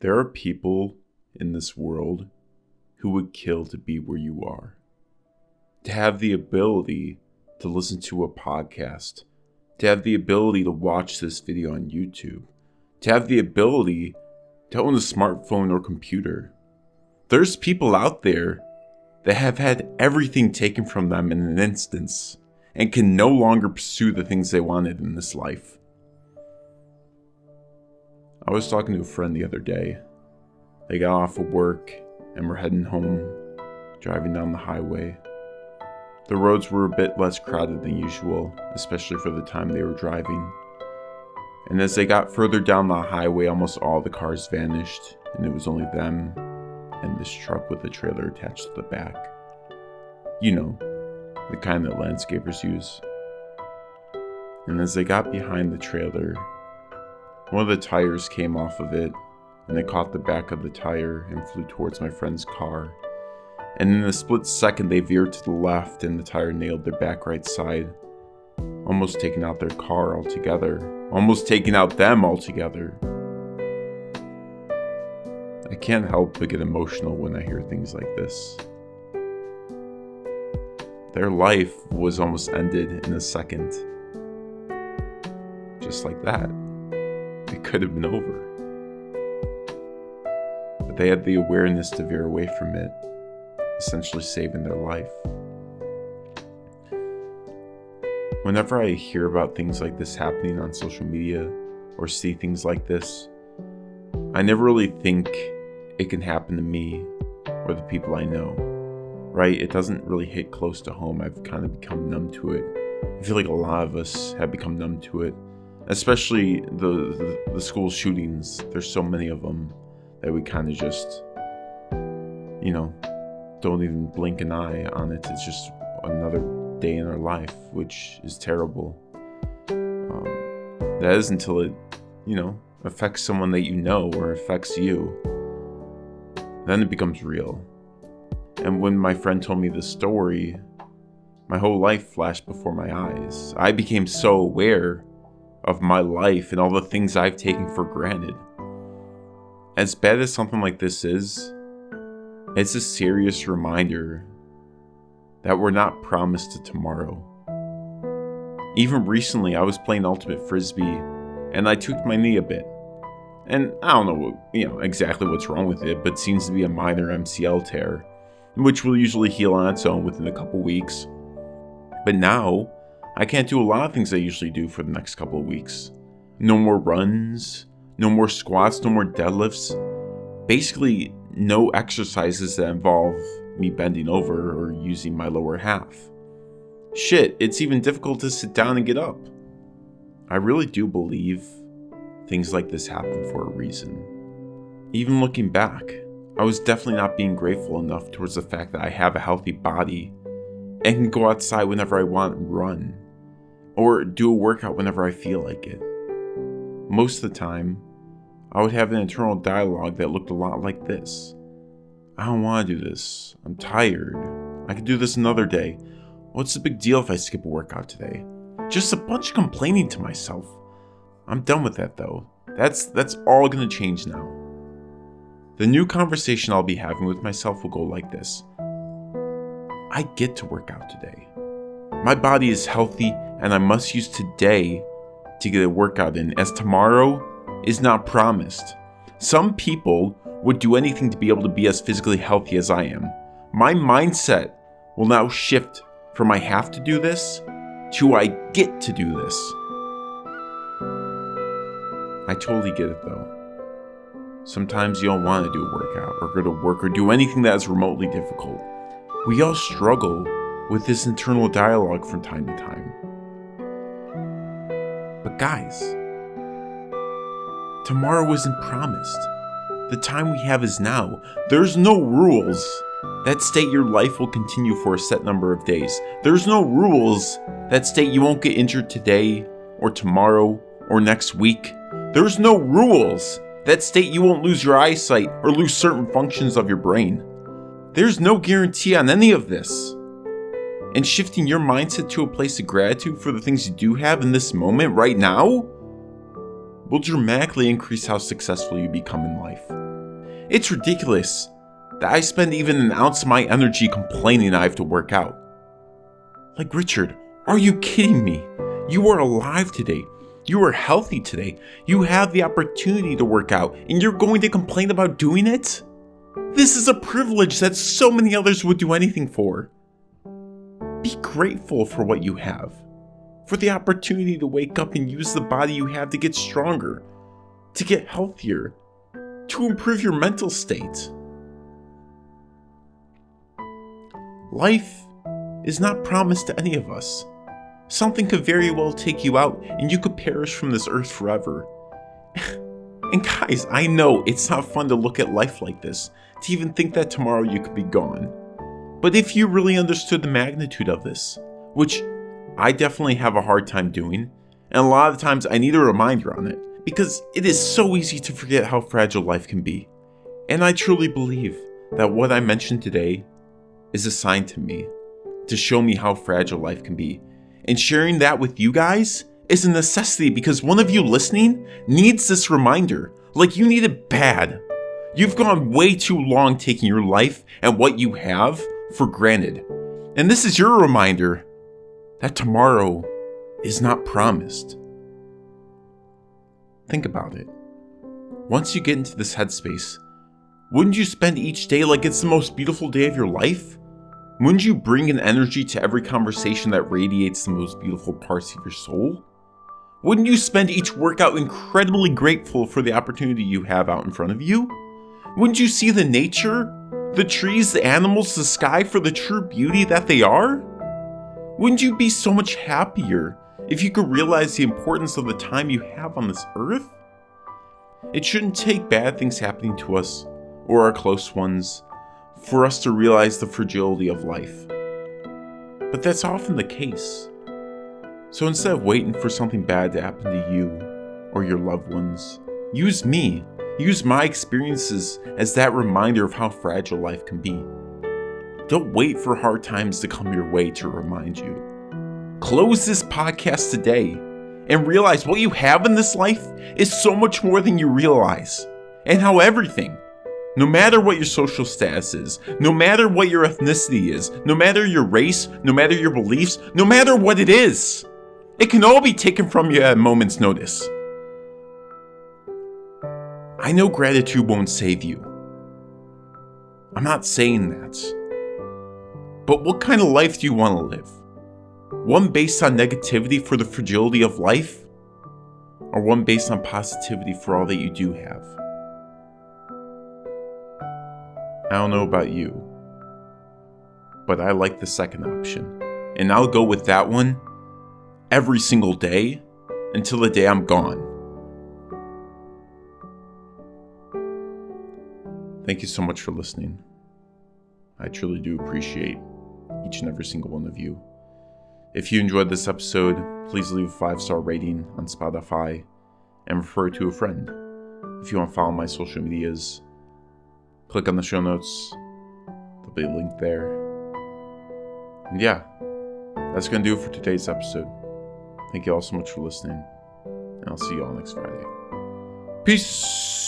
There are people in this world who would kill to be where you are. To have the ability to listen to a podcast. To have the ability to watch this video on YouTube. To have the ability to own a smartphone or computer. There's people out there that have had everything taken from them in an instance and can no longer pursue the things they wanted in this life. I was talking to a friend the other day. They got off of work and were heading home, driving down the highway. The roads were a bit less crowded than usual, especially for the time they were driving. And as they got further down the highway, almost all the cars vanished, and it was only them and this truck with a trailer attached to the back. You know, the kind that landscapers use. And as they got behind the trailer, one of the tires came off of it, and they caught the back of the tire and flew towards my friend's car. And in a split second, they veered to the left, and the tire nailed their back right side, almost taking out their car altogether, almost taking out them altogether. I can't help but get emotional when I hear things like this. Their life was almost ended in a second. Just like that. It could have been over. But they had the awareness to veer away from it, essentially saving their life. Whenever I hear about things like this happening on social media or see things like this, I never really think it can happen to me or the people I know, right? It doesn't really hit close to home. I've kind of become numb to it. I feel like a lot of us have become numb to it. Especially the school shootings. There's so many of them that we kind of just, don't even blink an eye on it. It's just another day in our life, which is terrible. That is until it, affects someone that you know or affects you. Then it becomes real. And when my friend told me this story, my whole life flashed before my eyes. I became so aware of my life and all the things I've taken for granted. As bad as something like this is, it's a serious reminder that we're not promised a tomorrow. Even recently, I was playing Ultimate Frisbee, and I tweaked my knee a bit. And I don't know exactly what's wrong with it, but it seems to be a minor MCL tear, which will usually heal on its own within a couple weeks. But now, I can't do a lot of things I usually do for the next couple of weeks. No more runs, no more squats, no more deadlifts. Basically, no exercises that involve me bending over or using my lower half. Shit, it's even difficult to sit down and get up. I really do believe things like this happen for a reason. Even looking back, I was definitely not being grateful enough towards the fact that I have a healthy body and can go outside whenever I want and run, or do a workout whenever I feel like it. Most of the time, I would have an internal dialogue that looked a lot like this. I don't want to do this. I'm tired. I could do this another day. What's the big deal if I skip a workout today? Just a bunch of complaining to myself. I'm done with that though. That's all gonna change now. The new conversation I'll be having with myself will go like this. I get to work out today. My body is healthy and I must use today to get a workout in, as tomorrow is not promised. Some people would do anything to be able to be as physically healthy as I am. My mindset will now shift from I have to do this to I get to do this. I totally get it though. Sometimes you don't want to do a workout or go to work or do anything that is remotely difficult. We all struggle with this internal dialogue from time to time. But guys, tomorrow isn't promised. The time we have is now. There's no rules that state your life will continue for a set number of days. There's no rules that state you won't get injured today or tomorrow or next week. There's no rules that state you won't lose your eyesight or lose certain functions of your brain. There's no guarantee on any of this. And shifting your mindset to a place of gratitude for the things you do have in this moment right now will dramatically increase how successful you become in life. It's ridiculous that I spend even an ounce of my energy complaining I have to work out. Like, Richard, are you kidding me? You are alive today. You are healthy today. You have the opportunity to work out, and you're going to complain about doing it? This is a privilege that so many others would do anything for. Be grateful for what you have, for the opportunity to wake up and use the body you have to get stronger, to get healthier, to improve your mental state. Life is not promised to any of us. Something could very well take you out and you could perish from this earth forever. And guys, I know it's not fun to look at life like this, to even think that tomorrow you could be gone. But if you really understood the magnitude of this, which I definitely have a hard time doing, and a lot of times I need a reminder on it, because it is so easy to forget how fragile life can be. And I truly believe that what I mentioned today is a sign to me, to show me how fragile life can be. And sharing that with you guys is a necessity because one of you listening needs this reminder. Like, you need it bad. You've gone way too long taking your life and what you have for granted. And this is your reminder that tomorrow is not promised. Think about it. Once you get into this headspace, wouldn't you spend each day like it's the most beautiful day of your life? Wouldn't you bring an energy to every conversation that radiates the most beautiful parts of your soul? Wouldn't you spend each workout incredibly grateful for the opportunity you have out in front of you? Wouldn't you see the nature, the trees, the animals, the sky for the true beauty that they are? Wouldn't you be so much happier if you could realize the importance of the time you have on this earth? It shouldn't take bad things happening to us or our close ones for us to realize the fragility of life. But that's often the case. So instead of waiting for something bad to happen to you or your loved ones, use me. Use my experiences as that reminder of how fragile life can be. Don't wait for hard times to come your way to remind you. Close this podcast today and realize what you have in this life is so much more than you realize. And how everything, no matter what your social status is, no matter what your ethnicity is, no matter your race, no matter your beliefs, no matter what it is, it can all be taken from you at a moment's notice. I know gratitude won't save you. I'm not saying that. But what kind of life do you want to live? One based on negativity for the fragility of life? Or one based on positivity for all that you do have? I don't know about you, but I like the second option. And I'll go with that one every single day until the day I'm gone. Thank you so much for listening. I truly do appreciate each and every single one of you. If you enjoyed this episode, please leave a 5-star rating on Spotify and refer to a friend. If you want to follow my social medias, click on the show notes. There'll be a link there. And yeah, that's going to do it for today's episode. Thank you all so much for listening, and I'll see you all next Friday. Peace!